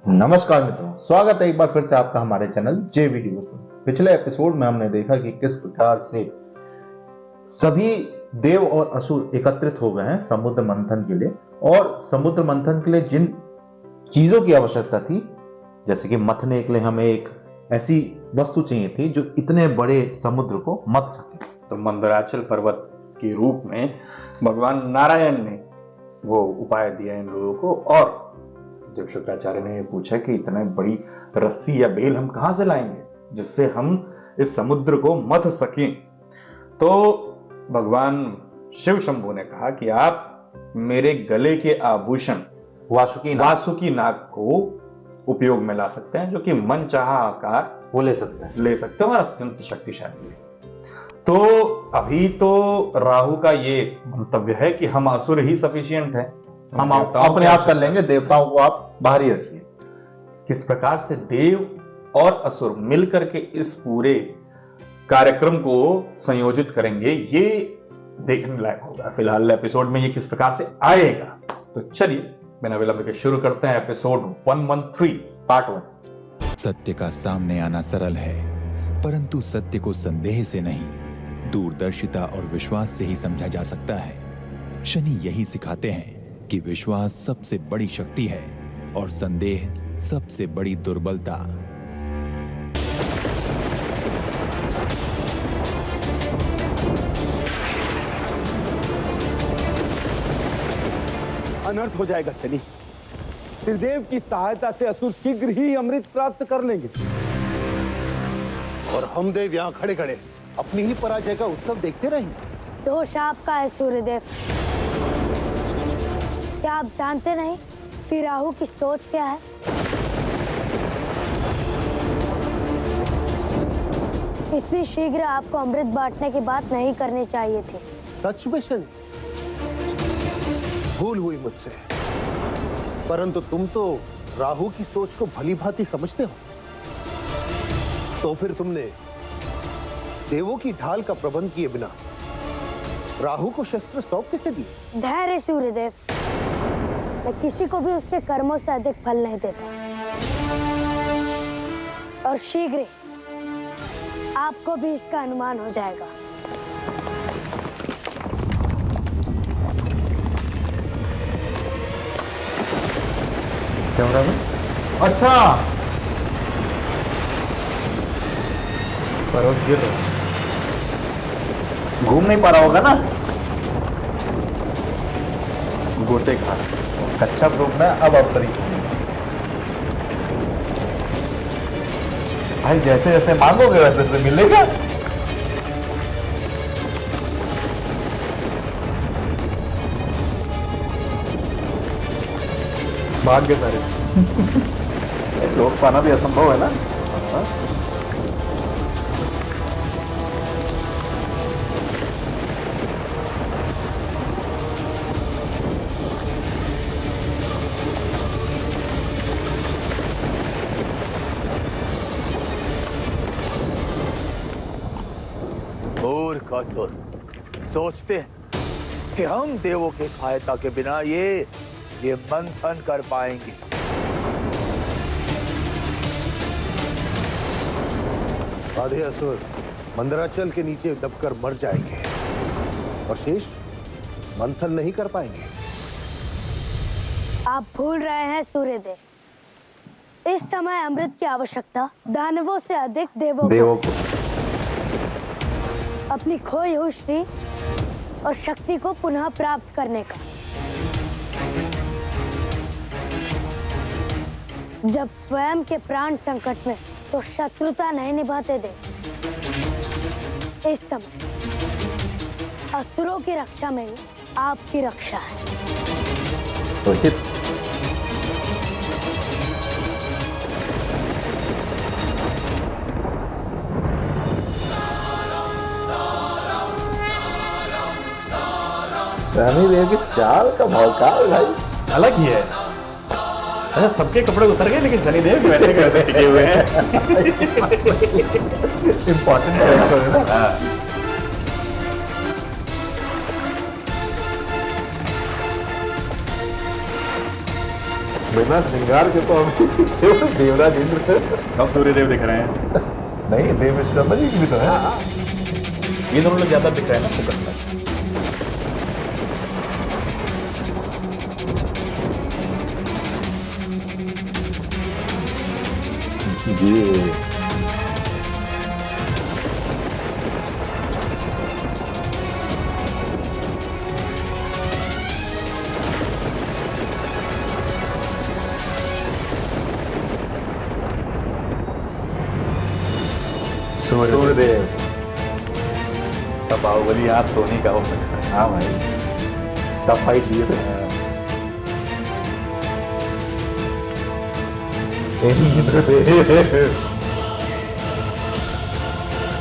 नमस्कार मित्रों, स्वागत है एक बार फिर से आपका हमारे चैनल जे वीडियोस में। पिछले एपिसोड में हमने देखा कि किस प्रकार से सभी देव और असुर एकत्रित हो गए हैं समुद्र मंथन के लिए, और समुद्र मंथन के लिए जिन चीजों की आवश्यकता थी, जैसे कि मथने के लिए हमें एक ऐसी वस्तु चाहिए थी जो इतने बड़े समुद्र को मथ सके। तो मंदराचल पर्वत के रूप में भगवान नारायण ने वो उपाय दिया इन लोगों को। और जब शुक्राचार्य ने पूछा कि इतने बड़ी रस्सी या बेल हम कहां से लाएंगे जिससे हम इस समुद्र को मथ सकें, तो भगवान शिव शंभु ने कहा कि आप मेरे गले के आभूषण वासुकी नाग को उपयोग में ला सकते हैं, जो कि मनचाहा आकार वो ले सकते हैं और अत्यंत शक्तिशाली है। तो अभी तो राहु का ये मंतव्य है कि हम असुर ही सफिशिएंट है, हम अपने आप कर लेंगे, देवताओं को आप बाहर ही रखिए। किस प्रकार से देव और असुर मिलकर के इस पूरे कार्यक्रम को संयोजित करेंगे, ये देखने लायक होगा। फिलहाल एपिसोड में ये किस प्रकार से आएगा, तो चलिए बिना विलंब के शुरू करते हैं एपिसोड 113 पार्ट 1। सत्य का सामने आना सरल है, परंतु सत्य को संदेह से नहीं, दूरदर्शिता और विश्वास से ही समझा जा सकता है। शनि यही सिखाते हैं कि विश्वास सबसे बड़ी शक्ति है और संदेह सबसे बड़ी दुर्बलता। अनर्थ हो जाएगा शनि। त्रिदेव की सहायता से असुर शीघ्र ही अमृत प्राप्त कर लेंगे और हम देव यहाँ खड़े खड़े अपनी ही पराजय का उत्सव देखते रहेंगे। दोष आपका है सूर्यदेव। क्या आप जानते नहीं कि राहु की सोच क्या है? इतनी शीघ्र आपको अमृत बांटने की बात नहीं करनी चाहिए थी। सच में शनि, भूल हुई मुझसे, परंतु तुम तो राहु की सोच को भली भांति समझते हो। तो फिर तुमने देवों की ढाल का प्रबंध किए बिना राहु को शस्त्र सौंप किसे दिए? धैर्य सूर्यदेव, मैं किसी को भी उसके कर्मों से अधिक फल नहीं देता, और शीघ्र आपको भी इसका अनुमान हो जाएगा। कैमरा में अच्छा पर्वत गिर रहा है, घूम नहीं पा रहा होगा ना, गोते खा कच्चा फ्रूट में अब अवतरी भाई, जैसे जैसे मांगोगे वैसे वैसे मिलेगा। भाग्य सारे रोक पाना भी असंभव है ना। मूर्ख असुर सोचते हैं कि हम देवों की सहायता के बिना ये मंथन कर पाएंगे। आधे असुर मंदराचल के नीचे दबकर मर जाएंगे और शेष मंथन नहीं कर पाएंगे। आप भूल रहे हैं सूर्यदेव, इस समय अमृत की आवश्यकता दानवों से अधिक देवों को अपनी खोई हुई श्री और शक्ति को पुनः प्राप्त करने का। जब स्वयं के प्राण संकट में तो शत्रुता नहीं निभाते देव। इस समय असुरों की रक्षा में ही आपकी रक्षा है। रानी देव की चाल का भौकाल भाई अलग ही है। अच्छा, सबके कपड़े उतर गए लेकिन शनि देव वैसे कैसे टिके हुए हैं। इंपॉर्टेंट है ना। बिना श्रृंगार के तो हम केवल देवराज इंद्र अब सूर्यदेव दिख रहे हैं। नहीं, देव विश्वकर्मा जी भी तो है। ये दोनों लोग ज्यादा दिख रहे हैं ना फोकस में। ये सूर्यदेव अब बाहुबली आप धोनी का हो सकता है। हाँ भाई, तब फाइट दिए थे।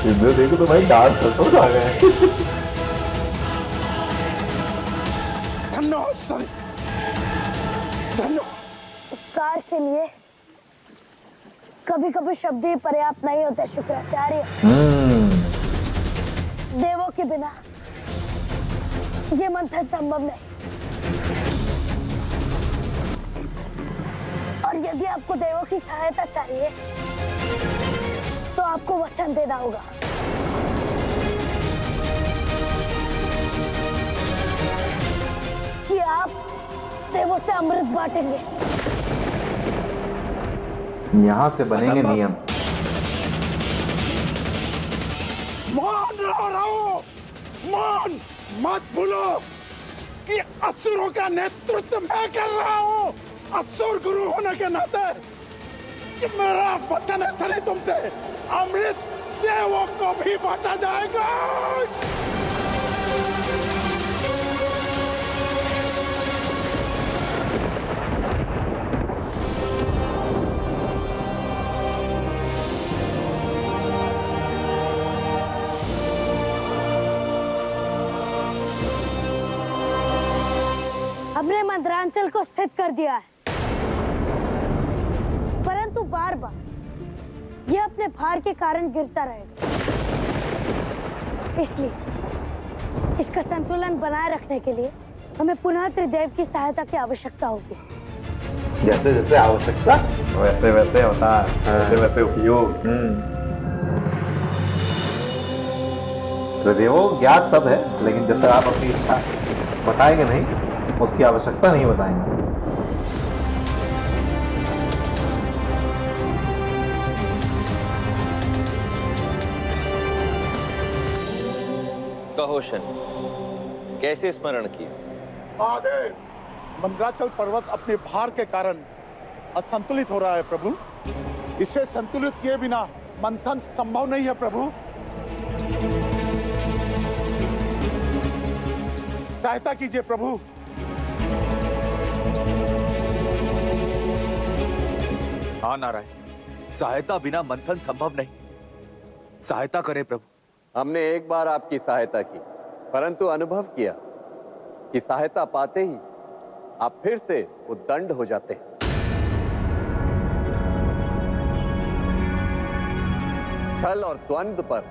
इंद्र देखो तो भाई डांस करते आ गए। धन्यवाद सर, धन्यवाद। उपकार के लिए कभी कभी शब्द ही पर्याप्त नहीं होते शुक्राचार्य। देवों के बिना ये मंथन संभव नहीं, और यदि आपको देवों की सहायता चाहिए तो आपको वचन देना होगा कि आप देवों से अमृत बांटेंगे। यहाँ से बनेंगे नियम। मान रहो, मान मत भूलो कि असुरों का नेतृत्व मैं कर रहा हूँ। असुर गुरु होने के नाते कि मेरा वचन है स्थली तुमसे अमृत देवों को भी बांटा जाएगा। हमने मंत्रांचल को स्थित कर दिया है, परंतु बार बार यह अपने भार के कारण गिरता रहेगा। इसलिए इसका संतुलन बनाए रखने के लिए हमें पुनः त्रिदेव की सहायता की आवश्यकता होगी। जैसे जैसे आवश्यकता वैसे वैसे होता है, वैसे वैसे उपयोग। तो देवो ज्ञात सब है, लेकिन जब तक आप अपनी इच्छा बताएंगे नहीं, उसकी आवश्यकता नहीं बताएंगे। कहो शनि, कैसे स्मरण किया? आदेव, मंदराचल पर्वत अपने भार के कारण असंतुलित हो रहा है प्रभु। इसे संतुलित किए बिना मंथन संभव नहीं है प्रभु। सहायता कीजिए प्रभु। हाँ नारायण, सहायता बिना मंथन संभव नहीं। सहायता करें प्रभु। हमने एक बार आपकी सहायता की, परंतु अनुभव किया कि सहायता पाते ही आप फिर से उद्दंड हो जाते हैं। छल और द्वंद्व पर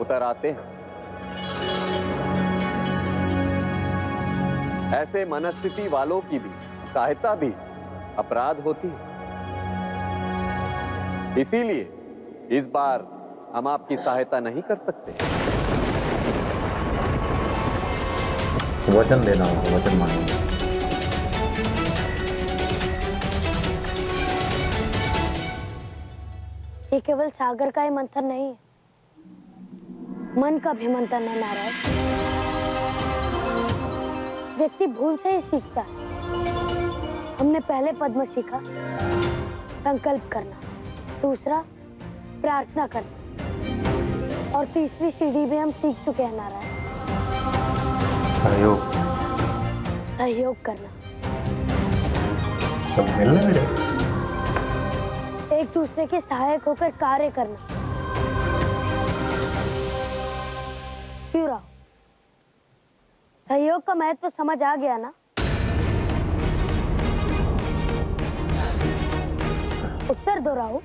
उतर आते हैं। ऐसे मनस्थिति वालों की भी सहायता भी अपराध होती है। इसीलिए इस बार हम आपकी सहायता नहीं कर सकते। वचन देना होगा, वचन मांगना। ये केवल सागर का ही मंथन नहीं है, मन का भी मंथन है नारायण। व्यक्ति भूल से ही सीखता है। हमने पहले पद में सीखा संकल्प करना, दूसरा प्रार्थना करना, और तीसरी सीढ़ी भी हम सीख चुके हैं नारायण, सहयोग। सहयोग करना। सब मिलने मिले। एक दूसरे के सहायक होकर कार्य करना। क्यों राव, सहयोग का महत्व समझ आ गया ना? उत्तर दो राव।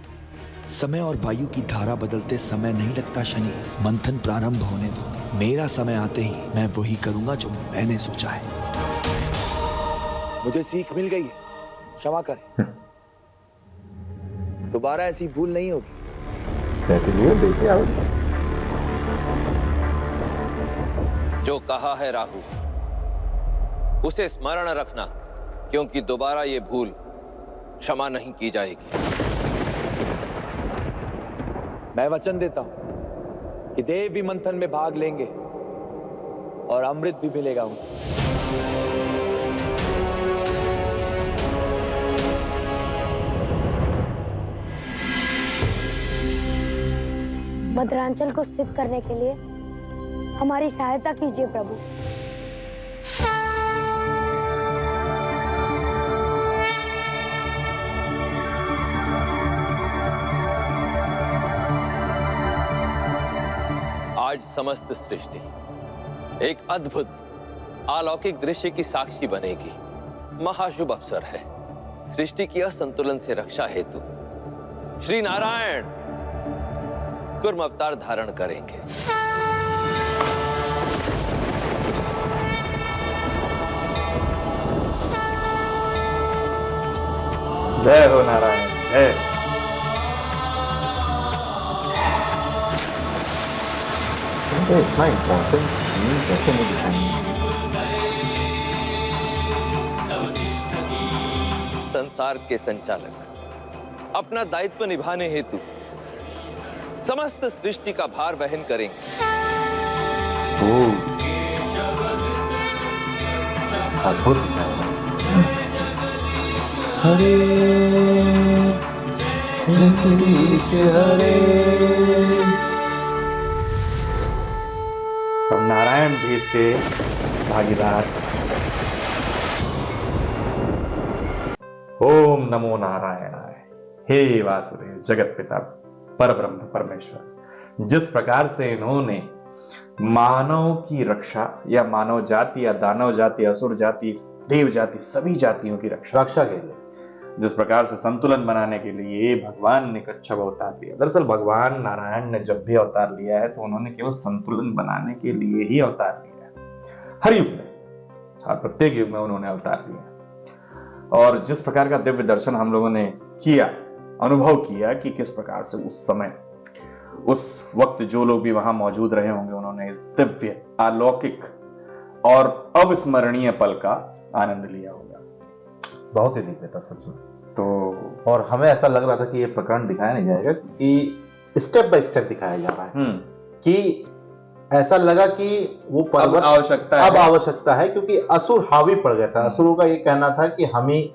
समय और वायु की धारा बदलते समय नहीं लगता शनि। मंथन प्रारंभ होने दो। मेरा समय आते ही मैं वही करूंगा जो मैंने सोचा है। मुझे सीख मिल गई है। क्षमा करें, दोबारा ऐसी भूल नहीं होगी। जो कहा है राहु, उसे स्मरण रखना, क्योंकि दोबारा ये भूल क्षमा नहीं की जाएगी। मैं वचन देता हूं कि देव भी मंथन में भाग लेंगे और अमृत भी मिलेगा उनको। मद्रांचल को स्थित करने के लिए हमारी सहायता कीजिए प्रभु। आज समस्त सृष्टि एक अद्भुत अलौकिक दृश्य की साक्षी बनेगी। महाशुभ अवसर है। सृष्टि की असंतुलन से रक्षा हेतु श्री नारायण कुर्म अवतार धारण करेंगे। जय हो नारायण, जय। इतना इम्पोर्टेंट कैसे नहीं दिखाएंगे? संसार के संचालक अपना दायित्व निभाने हेतु समस्त सृष्टि का भार वहन करेंगे। अद्भुत। हरे अब नारायण भी इसके भागीदार। ओम नमो नारायणाय। हे वासुदेव जगत पिता परब्रह्म परमेश्वर, जिस प्रकार से इन्होंने मानव की रक्षा या मानव जाति या दानव जाति, असुर जाति, देव जाति, सभी जातियों की रक्षा के लिए जिस प्रकार से संतुलन बनाने के लिए भगवान ने कच्छप अवतार लिया। दरअसल भगवान नारायण ने जब भी अवतार लिया है तो उन्होंने केवल संतुलन बनाने के लिए ही अवतार लिया है। हर युग में, हर प्रत्येक युग में उन्होंने अवतार लिया। और जिस प्रकार का दिव्य दर्शन हम लोगों ने किया, अनुभव किया कि किस प्रकार से उस समय, उस वक्त जो लोग भी वहां मौजूद रहे होंगे, उन्होंने इस दिव्य, अलौकिक और अविस्मरणीय पल का आनंद लिया होगा। बहुत ही दिव्य था सच में। तो और हमें ऐसा लग रहा था कि ये प्रकरण दिखाया नहीं जाएगा, कि स्टेप बाय स्टेप दिखाया जा रहा है। कि ऐसा लगा कि वो पर्वत अब आवश्यकता है, क्योंकि असुर हावी पड़ गया था। असुरों का ये कहना था कि हम ही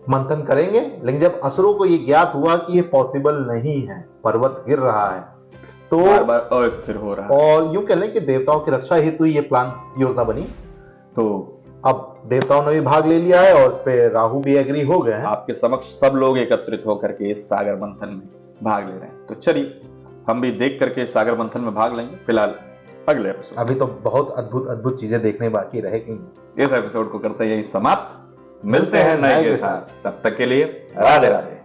मंथन करेंगे, लेकिन जब असुरों को ये ज्ञात हुआ कि ये पॉसिबल नहीं है, पर्वत गिर रहा है, तो बार-बार अस्थिर हो रहा है। और यूं कह लें कि देवताओं की रक्षा हेतु ये प्लान, योजना बनी। तो अब देवताओं ने भी भाग ले लिया है और उस पे राहु भी एग्री हो गए हैं। आपके समक्ष सब लोग एकत्रित होकर के इस सागर मंथन में भाग ले रहे हैं। तो चलिए हम भी देख करके इस सागर मंथन में भाग लेंगे। फिलहाल अगले एपिसोड, अभी तो बहुत अद्भुत चीजें देखने बाकी रहेगी। इस एपिसोड को करते हैं यही समाप्त। मिलते हैं नए के साथ, तब तक के लिए राधे राधे।